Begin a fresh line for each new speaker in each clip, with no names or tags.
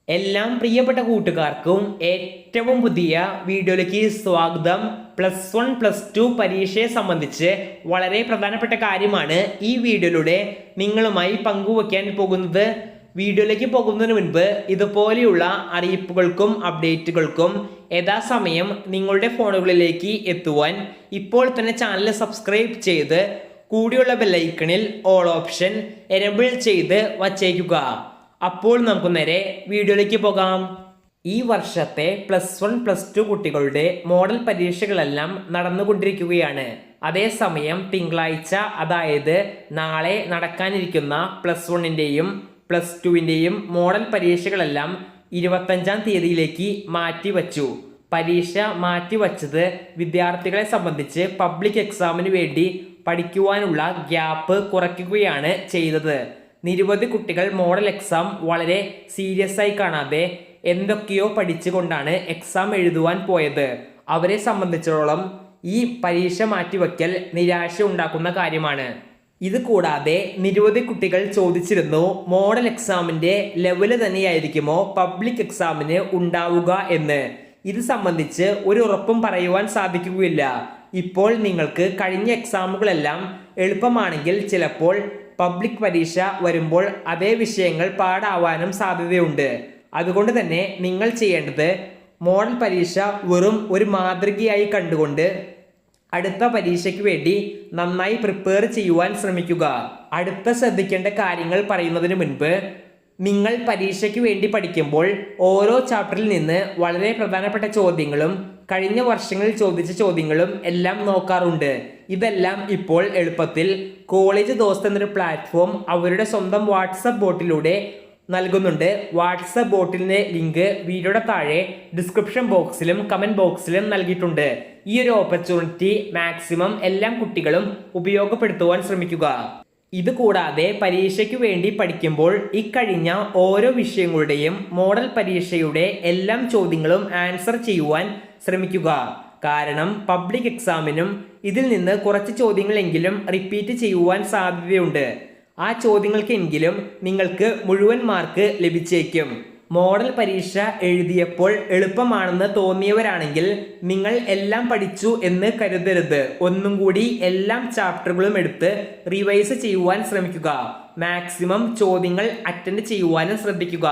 എല്ലാം പ്രിയപ്പെട്ട കൂട്ടുകാർക്കും ഏറ്റവും പുതിയ വീഡിയോയിലേക്ക് സ്വാഗതം. +1 +2 പരീക്ഷയെ സംബന്ധിച്ച് വളരെ പ്രധാനപ്പെട്ട കാര്യമാണ് ഈ വീഡിയോയിലൂടെ നിങ്ങളുമായി പങ്കുവയ്ക്കാൻ പോകുന്നത്. വീഡിയോയിലേക്ക് പോകുന്നതിന് മുൻപ് ഇതുപോലെയുള്ള അറിയിപ്പുകൾക്കും അപ്ഡേറ്റുകൾക്കും യഥാസമയം നിങ്ങളുടെ ഫോണുകളിലേക്ക് എത്തുവാൻ ഇപ്പോൾ തന്നെ ചാനൽ സബ്സ്ക്രൈബ് ചെയ്ത് കൂടിയുള്ള ബെല്ലൈക്കണിൽ ഓൾ ഓപ്ഷൻ എനേബിൾ ചെയ്ത് വച്ചേക്കുക. അപ്പോൾ നമുക്ക് നേരെ വീഡിയോയിലേക്ക് പോകാം. ഈ വർഷത്തെ +1 +2 കുട്ടികളുടെ മോഡൽ പരീക്ഷകളെല്ലാം നടന്നുകൊണ്ടിരിക്കുകയാണ്. അതേസമയം തിങ്കളാഴ്ച, അതായത് നാളെ നടക്കാനിരിക്കുന്ന +1-ൻ്റെയും +2-ൻ്റെയും മോഡൽ പരീക്ഷകളെല്ലാം 25-ാം തീയതിയിലേക്ക് മാറ്റിവച്ചു. പരീക്ഷ മാറ്റിവച്ചത് വിദ്യാർത്ഥികളെ സംബന്ധിച്ച് പബ്ലിക് എക്സാമിന് വേണ്ടി പഠിക്കുവാനുള്ള ഗ്യാപ്പ് കുറയ്ക്കുകയാണ് ചെയ്തത്. നിരവധി കുട്ടികൾ മോഡൽ എക്സാം വളരെ സീരിയസ് ആയി കാണാതെ എന്തൊക്കെയോ പഠിച്ചുകൊണ്ടാണ് എക്സാം എഴുതുവാൻ പോയത്. അവരെ സംബന്ധിച്ചിടത്തോളം ഈ പരീക്ഷ മാറ്റിവെക്കൽ നിരാശ ഉണ്ടാക്കുന്ന കാര്യമാണ്. ഇത് കൂടാതെ നിരവധി കുട്ടികൾ ചോദിച്ചിരുന്നു, മോഡൽ എക്സാമിൻ്റെ ലെവല് തന്നെയായിരിക്കുമോ പബ്ലിക് എക്സാമിന് ഉണ്ടാവുക എന്ന്. ഇത് സംബന്ധിച്ച് ഒരു ഉറപ്പും പറയുവാൻ സാധിക്കുകയില്ല. ഇപ്പോൾ നിങ്ങൾക്ക് കഴിഞ്ഞ എക്സാമുകളെല്ലാം എളുപ്പമാണെങ്കിൽ ചിലപ്പോൾ പബ്ലിക് പരീക്ഷ വരുമ്പോൾ അതേ വിഷയങ്ങൾ പാടാവാനും സാധ്യതയുണ്ട്. അതുകൊണ്ട് തന്നെ നിങ്ങൾ ചെയ്യേണ്ടത് മോഡൽ പരീക്ഷ വെറും ഒരു മാതൃകയായി കണ്ടുകൊണ്ട് അടുത്ത പരീക്ഷയ്ക്ക് വേണ്ടി നന്നായി പ്രിപ്പയർ ചെയ്യുവാൻ ശ്രമിക്കുക. അടുത്ത ശ്രദ്ധിക്കേണ്ട കാര്യങ്ങൾ പറയുന്നതിന് മുൻപ്, നിങ്ങൾ പരീക്ഷയ്ക്ക് വേണ്ടി പഠിക്കുമ്പോൾ ഓരോ ചാപ്റ്ററിൽ നിന്ന് വളരെ പ്രധാനപ്പെട്ട ചോദ്യങ്ങളും കഴിഞ്ഞ വർഷങ്ങളിൽ ചോദിച്ച ചോദ്യങ്ങളും എല്ലാം നോക്കാറുണ്ട്. ഇതെല്ലാം ഇപ്പോൾ എളുപ്പത്തിൽ കോളേജ് ദോസ്ത് എന്നൊരു പ്ലാറ്റ്ഫോം അവരുടെ സ്വന്തം വാട്സപ്പ് ബോട്ടിലൂടെ നൽകുന്നുണ്ട്. വാട്സപ്പ് ബോട്ടിലിൻ്റെ ലിങ്ക് വീഡിയോയുടെ താഴെ ഡിസ്ക്രിപ്ഷൻ ബോക്സിലും കമൻറ്റ് ബോക്സിലും നൽകിയിട്ടുണ്ട്. ഈ ഒരു ഓപ്പർച്യൂണിറ്റി മാക്സിമം എല്ലാ കുട്ടികളും ഉപയോഗപ്പെടുത്തുവാൻ ശ്രമിക്കുക. ഇത് കൂടാതെ പരീക്ഷയ്ക്ക് വേണ്ടി പഠിക്കുമ്പോൾ ഇക്കഴിഞ്ഞ ഓരോ വിഷയങ്ങളുടെയും മോഡൽ പരീക്ഷയുടെ എല്ലാം ചോദ്യങ്ങളും ആൻസർ ചെയ്യുവാൻ ശ്രമിക്കുക. കാരണം പബ്ലിക് എക്സാമിനും ഇതിൽ നിന്ന് കുറച്ച് ചോദ്യങ്ങളെങ്കിലും റിപ്പീറ്റ് ചെയ്യുവാൻ സാധ്യതയുണ്ട്. ആ ചോദ്യങ്ങൾക്കെങ്കിലും നിങ്ങൾക്ക് മുഴുവൻ മാർക്ക് ലഭിച്ചേക്കും. മോഡൽ പരീക്ഷ എഴുതിയപ്പോൾ എളുപ്പമാണെന്ന് തോന്നിയവരാണെങ്കിൽ നിങ്ങൾ എല്ലാം പഠിച്ചു എന്ന് കരുതരുത്. ഒന്നും കൂടി എല്ലാ ചാപ്റ്ററുകളും എടുത്ത് റിവൈസ് ചെയ്യുവാൻ ശ്രമിക്കുക. മാക്സിമം ചോദ്യങ്ങൾ അറ്റൻഡ് ചെയ്യുവാനും ശ്രദ്ധിക്കുക.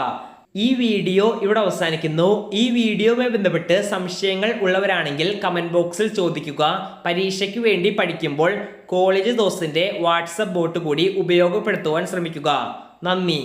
ഈ വീഡിയോ ഇവിടെ അവസാനിക്കുന്നു. ഈ വീഡിയോയുമായി ബന്ധപ്പെട്ട് സംശയങ്ങൾ ഉള്ളവരാണെങ്കിൽ കമൻറ്റ് ബോക്സിൽ ചോദിക്കുക. പരീക്ഷയ്ക്ക് വേണ്ടി പഠിക്കുമ്പോൾ കോളേജ് ദോസ്തിൻ്റെ വാട്സപ്പ് ബോട്ട് കൂടി ഉപയോഗപ്പെടുത്തുവാൻ ശ്രമിക്കുക. നന്ദി.